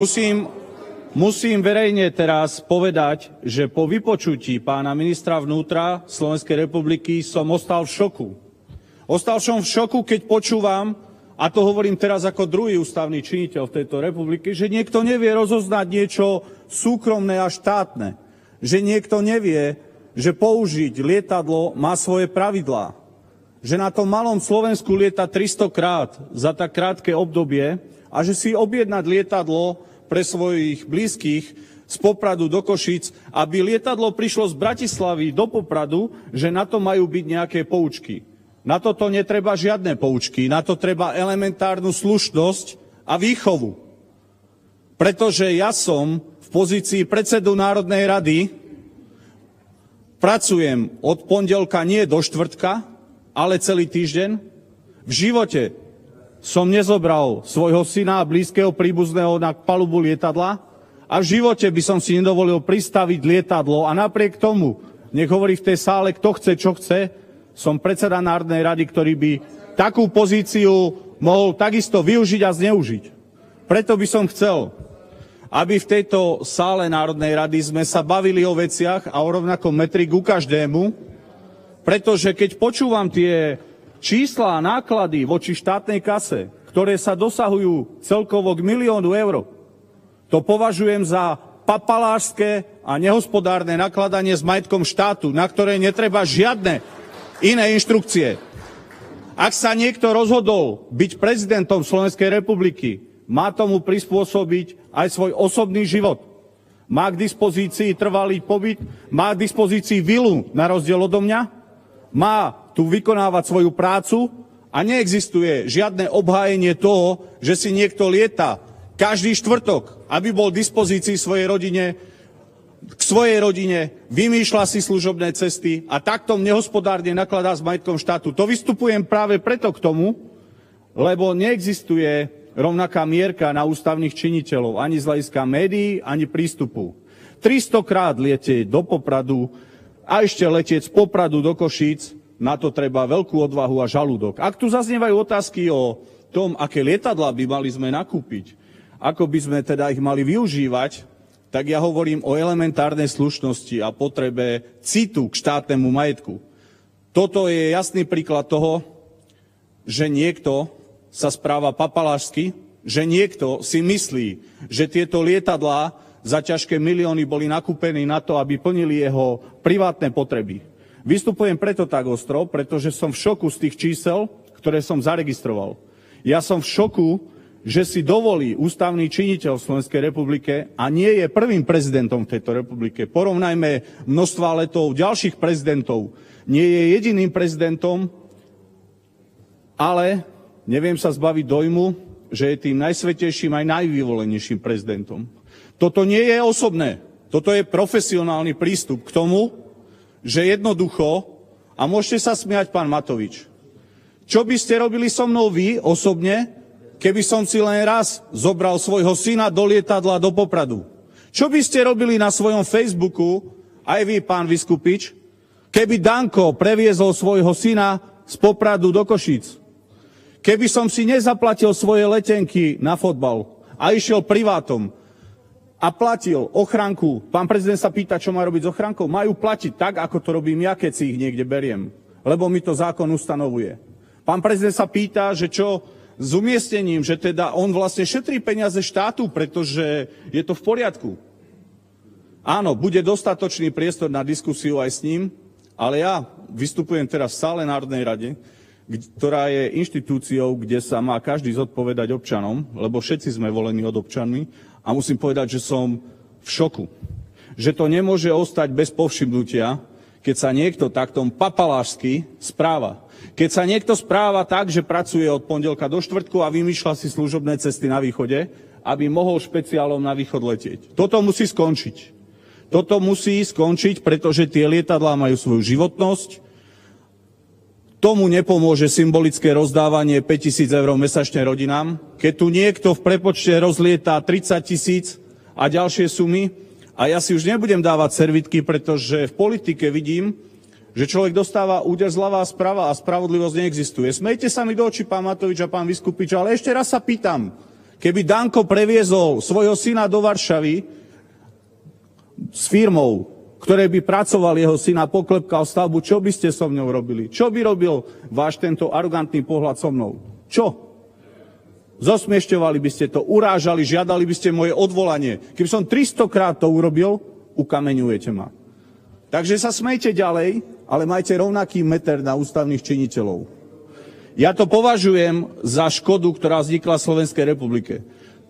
Musím verejne teraz povedať, že po vypočutí pána ministra vnútra Slovenskej republiky som ostal v šoku. Ostal som v šoku, keď počúvam, a to hovorím teraz ako druhý ústavný činiteľ v tejto republike, že niekto nevie rozoznať niečo súkromné a štátne. Že niekto nevie, že použiť lietadlo má svoje pravidlá. Že na tom malom Slovensku lieta 300 krát za tak krátke obdobie a že si objednať lietadlo pre svojich blízkych z Popradu do Košíc, aby lietadlo prišlo z Bratislavy do Popradu, že na to majú byť nejaké poučky. Na toto netreba žiadne poučky, na to treba elementárnu slušnosť a výchovu. Pretože ja som v pozícii predsedu Národnej rady, pracujem od pondelka nie do štvrtka, ale celý týždeň. V živote som nezobral svojho syna a blízkeho príbuzného na palubu lietadla a v živote by som si nedovolil pristaviť lietadlo a napriek tomu, nech hovorí v tej sále, kto chce, čo chce, som predseda Národnej rady, ktorý by takú pozíciu mohol takisto využiť a zneužiť. Preto by som chcel, aby v tejto sále Národnej rady sme sa bavili o veciach a o rovnakom metri ku každému, pretože keď počúvam tie čísla a náklady voči štátnej kase, ktoré sa dosahujú celkovo k 1 000 000 eur, to považujem za papalášske a nehospodárne nakladanie s majetkom štátu, na ktoré netreba žiadne iné inštrukcie. Ak sa niekto rozhodol byť prezidentom Slovenskej republiky, má tomu prispôsobiť aj svoj osobný život. Má k dispozícii trvalý pobyt, má k dispozícii vilu na rozdiel odo mňa, má tu vykonávať svoju prácu a neexistuje žiadne obhájenie toho, že si niekto lieta každý štvrtok, aby bol k dispozícii k svojej rodine, vymýšľa si služobné cesty a takto nehospodárne nakladá s majetkom štátu. To vystupujem práve preto k tomu, lebo neexistuje rovnaká mierka na ústavných činiteľov ani z hľadiska médií, ani prístupu. 300 krát letieť do Popradu a ešte letieť z Popradu do Košíc, na to treba veľkú odvahu a žalúdok. Ak tu zaznievajú otázky o tom, aké lietadlá by mali sme nakúpiť, ako by sme teda ich mali využívať, tak ja hovorím o elementárnej slušnosti a potrebe citu k štátnemu majetku. Toto je jasný príklad toho, že niekto sa správa papalášsky, že niekto si myslí, že tieto lietadlá za ťažké milióny boli nakúpené na to, aby plnili jeho privátne potreby. Vystupujem preto tak ostro, pretože som v šoku z tých čísel, ktoré som zaregistroval. Ja som v šoku, že si dovolí ústavný činiteľ v Slovenskej republike a nie je prvým prezidentom v tejto republike. Porovnajme množstva letov ďalších prezidentov. Nie je jediným prezidentom, ale neviem sa zbaviť dojmu, že je tým najsvätejším aj najvyvolenejším prezidentom. Toto nie je osobné. Toto je profesionálny prístup k tomu, že jednoducho, a môžete sa smiať, pán Matovič, čo by ste robili so mnou vy osobne, keby som si len raz zobral svojho syna do lietadla do Popradu? Čo by ste robili na svojom Facebooku, aj vy, pán Viskupič, keby Danko previezol svojho syna z Popradu do Košíc? Keby som si nezaplatil svoje letenky na fotbal a išiel privátom a platil ochránku, pán prezident sa pýta, čo má robiť s ochránkou, majú platiť tak, ako to robím ja, keď si ich niekde beriem, lebo mi to zákon ustanovuje. Pán prezident sa pýta, že čo s umiestnením, že teda on vlastne šetrí peniaze štátu, pretože je to v poriadku. Áno, bude dostatočný priestor na diskusiu aj s ním, ale ja vystupujem teraz v sále Národnej rade, ktorá je inštitúciou, kde sa má každý zodpovedať občanom, lebo všetci sme volení od občanmi a musím povedať, že som v šoku. Že to nemôže ostať bez povšimnutia, keď sa niekto takto papalášsky správa. Keď sa niekto správa tak, že pracuje od pondelka do štvrtku a vymýšľa si služobné cesty na východe, aby mohol špeciálom na východ letieť. Toto musí skončiť. Toto musí skončiť, pretože tie lietadlá majú svoju životnosť. Tomu nepomôže symbolické rozdávanie 5 000 eur mesačne rodinám. Keď tu niekto v prepočte rozlieta 30 000 a ďalšie sumy, a ja si už nebudem dávať servitky, pretože v politike vidím, že človek dostáva úder zľava a sprava a spravodlivosť neexistuje. Smejte sa mi do očí, pán Matovič a pán Viskupič, ale ešte raz sa pýtam, Keby Danko previezol svojho syna do Varšavy s firmou, ktoré by pracoval jeho syn a poklepkal stavbu, čo by ste so mnou robili? Čo by robil váš tento arogantný pohľad so mnou? Čo? Zosmiešťovali by ste to, urážali, žiadali by ste moje odvolanie. Keby som 300 krát to urobil, ukameňujete ma. Takže sa smejte ďalej, ale majte rovnaký meter na ústavných činiteľov. Ja to považujem za škodu, ktorá vznikla v Slovenskej republike.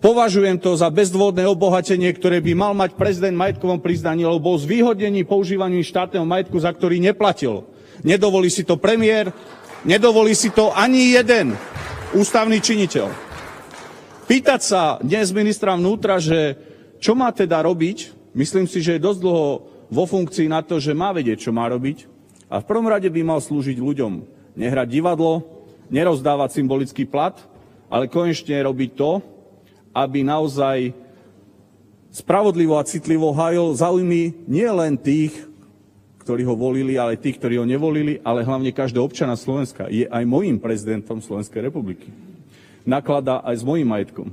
Považujem to za bezdôvodné obohatenie, ktoré by mal mať prezident v majetkovom priznaní, lebo bol zvýhodnený používaním štátneho majetku, za ktorý neplatil. Nedovolí si to premiér, nedovolí si to ani jeden ústavný činiteľ. Pýtať sa dnes ministra vnútra, že čo má teda robiť, myslím si, že je dosť dlho vo funkcii na to, že má vedieť, čo má robiť. A v prvom rade by mal slúžiť ľuďom. Nehrať divadlo, nerozdávať symbolický plat, ale konečne robiť to, aby naozaj spravodlivo a citlivo hájil záujmy nie len tých, ktorí ho volili, ale tých, ktorí ho nevolili, ale hlavne každého občana Slovenska. Je aj môjim prezidentom Slovenskej republiky. Nakladá aj s mojím majetkom.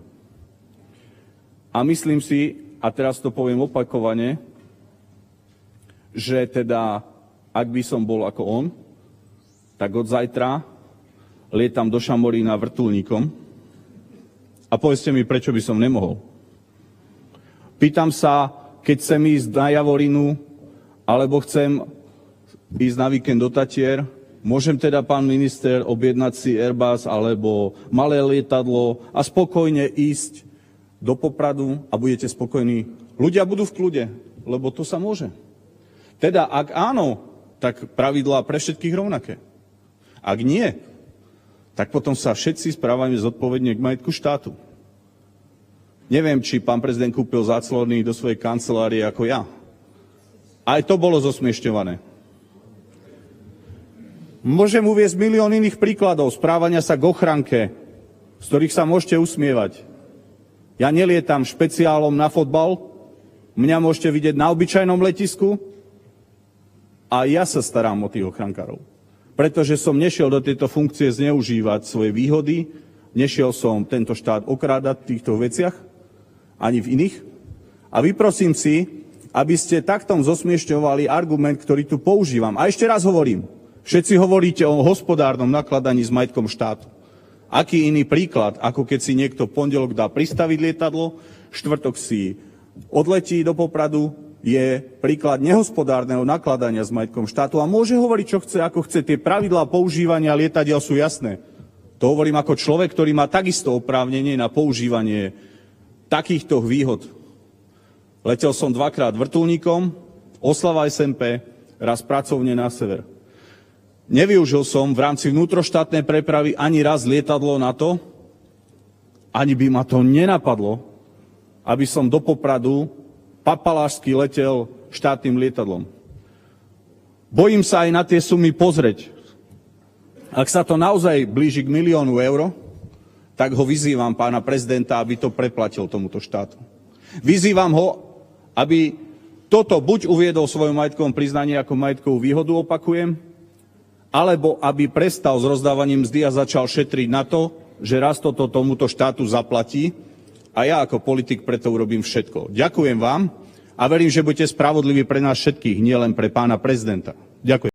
A myslím si, a teraz to poviem opakovane, že teda, ak by som bol ako on, tak od zajtra lietam do Šamorína vrtuľníkom. A povedzte mi, prečo by som nemohol. Pýtam sa, keď chcem ísť na Javorinu, alebo chcem ísť na víkend do Tatier, môžem teda, pán minister, objednať si Airbus alebo malé lietadlo a spokojne ísť do Popradu a budete spokojní. Ľudia budú v kľude, lebo to sa môže. Teda, ak áno, tak pravidlá pre všetkých rovnaké. Ak nie, tak potom sa všetci správame zodpovedne k majetku štátu. Neviem, či pán prezident kúpil záclony do svojej kancelárie ako ja. Aj to bolo zosmiešťované. Môžem uviesť milión iných príkladov správania sa k ochranke, z ktorých sa môžete usmievať. Ja nelietam špeciálom na fotbal, mňa môžete vidieť na obyčajnom letisku a ja sa starám o tých ochrankárov. Pretože som nešiel do tejto funkcie zneužívať svoje výhody, nešiel som tento štát okrádať v týchto veciach, ani v iných. A vyprosím si, aby ste takto zosmiešťovali argument, ktorý tu používam. A ešte raz hovorím, všetci hovoríte o hospodárnom nakladaní s majetkom štátu. Aký iný príklad, ako keď si niekto v pondelok dá pristaviť lietadlo, štvrtok si odletí do Popradu, je príklad nehospodárneho nakladania s majetkom štátu a môže hovoriť, čo chce, ako chce. Tie pravidlá používania lietadiel sú jasné. To hovorím ako človek, ktorý má takisto oprávnenie na používanie takýchto výhod. Letel som 2-krát vrtuľníkom, oslava SMP, raz pracovne na sever. Nevyužil som v rámci vnútroštátnej prepravy ani raz lietadlo na to, ani by ma to nenapadlo, aby som do Popradu papalášsky letel štátnym lietadlom. Bojím sa aj na tie sumy pozrieť. Ak sa to naozaj blíži k 1 000 000 eur, tak ho vyzývam, pána prezidenta, aby to preplatil tomuto štátu. Vyzývam ho, aby toto buď uviedol v svojom majetkovom priznaní ako majetkovú výhodu, opakujem, alebo aby prestal s rozdávaním mzdy a začal šetriť na to, že raz toto tomuto štátu zaplatí. A ja ako politik preto urobím všetko. Ďakujem vám a verím, že budete spravodliví pre nás všetkých, nielen pre pána prezidenta. Ďakujem.